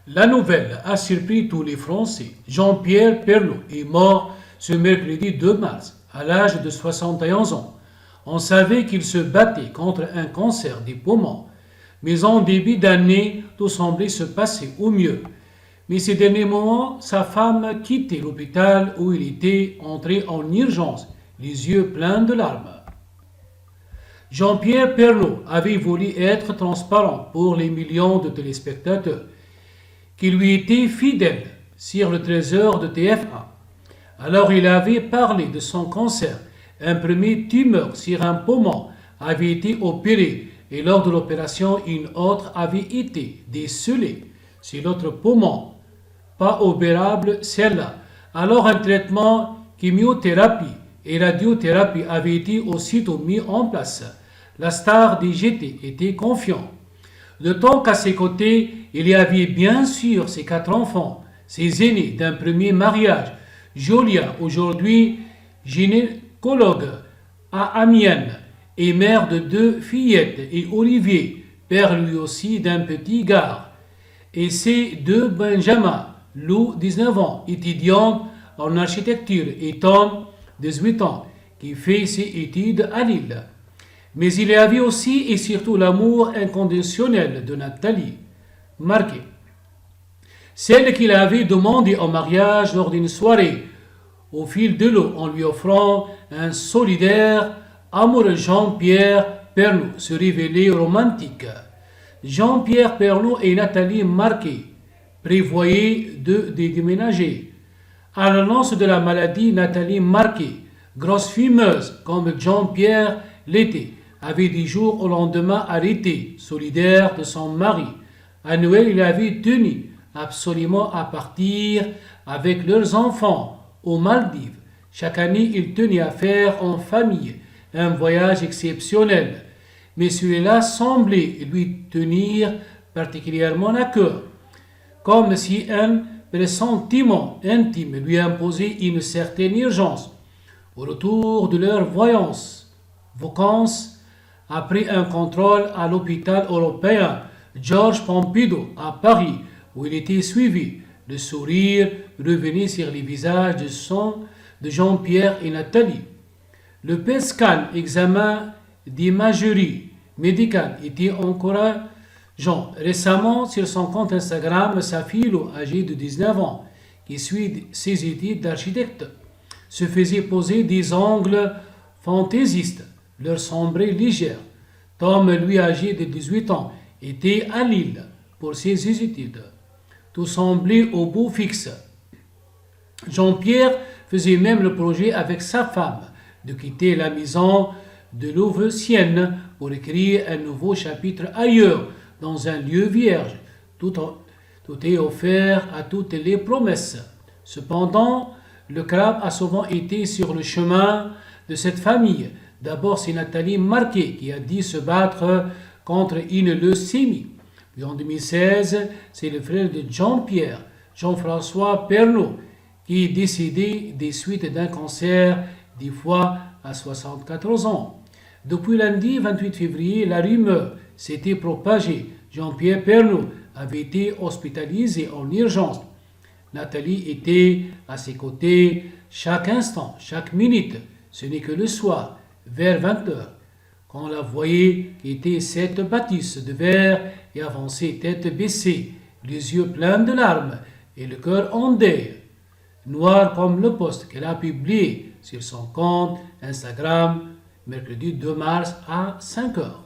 La nouvelle a surpris tous les Français. Jean-Pierre Pernaut est mort ce mercredi 2 mars, à l'âge de 71 ans. On savait qu'il se battait contre un cancer des poumons, mais en début d'année, tout semblait se passer au mieux. Mais ces derniers moments, sa femme quittait l'hôpital où il était entré en urgence, les yeux pleins de larmes. Jean-Pierre Pernaut avait voulu être transparent pour les millions de téléspectateurs qui lui étaient fidèles sur le trésor de TF1. Alors il avait parlé de son cancer. Un premier tumeur sur un poumon avait été opéré et lors de l'opération, une autre avait été décelée sur l'autre poumon. Pas opérable celle-là. Alors un traitement chimiothérapie et radiothérapie avaient été aussitôt mis en place. La star des GT était confiant. D'autant qu'à ses côtés, il y avait bien sûr ses 4 enfants, ses aînés d'un premier mariage. Julia, aujourd'hui gynécologue à Amiens et mère de 2 fillettes, et Olivier, père lui aussi d'un petit gars. Et ses 2 Benjamins, Lou, 19 ans, étudiante en architecture, et Tom, 18 ans, qui fait ses études à Lille. Mais il y avait aussi et surtout l'amour inconditionnel de Nathalie, Marquet, celle qu'il avait demandé en mariage lors d'une soirée au fil de l'eau en lui offrant un solidaire amoureux. Jean-Pierre Pernaut se révélait romantique. Jean-Pierre Pernaut et Nathalie Marquet prévoyaient de déménager. À l'annonce de la maladie, Nathalie Marquet, grosse fumeuse comme Jean-Pierre l'était, avait 10 jours au lendemain arrêté, solidaire de son mari. À Noël, il avait tenu absolument à partir avec leurs enfants aux Maldives. Chaque année, il tenait à faire en famille un voyage exceptionnel. Mais celui-là semblait lui tenir particulièrement à cœur, comme si un pressentiment intime lui imposait une certaine urgence. Au retour de leur vacances, après un contrôle à l'hôpital européen Georges Pompidou à Paris, où il était suivi, le sourire revenait sur les visages de Jean-Pierre et Nathalie. Le PET scan, examen d'imagerie médicale, était encourageant. Récemment, sur son compte Instagram, sa fille, âgée de 19 ans, qui suit ses études d'architecte, se faisait poser des ongles fantaisistes, leur sombrée légère. Tom, lui âgé de 18 ans, était à Lille pour ses études. Tout semblait au bout fixe. Jean-Pierre faisait même le projet avec sa femme de quitter la maison de Louveciennes pour écrire un nouveau chapitre ailleurs, dans un lieu vierge. Tout est offert à toutes les promesses. Cependant, le crabe a souvent été sur le chemin de cette famille. D'abord, c'est Nathalie Marquet qui a dit se battre contre une leucémie. Puis en 2016, c'est le frère de Jean-Pierre, Jean-François Pernaut, qui est décédé des suites d'un cancer du foie à 74 ans. Depuis lundi 28 février, la rumeur s'était propagée. Jean-Pierre Pernaut avait été hospitalisé en urgence. Nathalie était à ses côtés chaque instant, chaque minute. Ce n'est que le soir, vers 20 heures, quand on la voyait qui était cette bâtisse de verre et avançait tête baissée, les yeux pleins de larmes et le cœur en deuil, noir comme le post qu'elle a publié sur son compte Instagram mercredi 2 mars à 5 heures.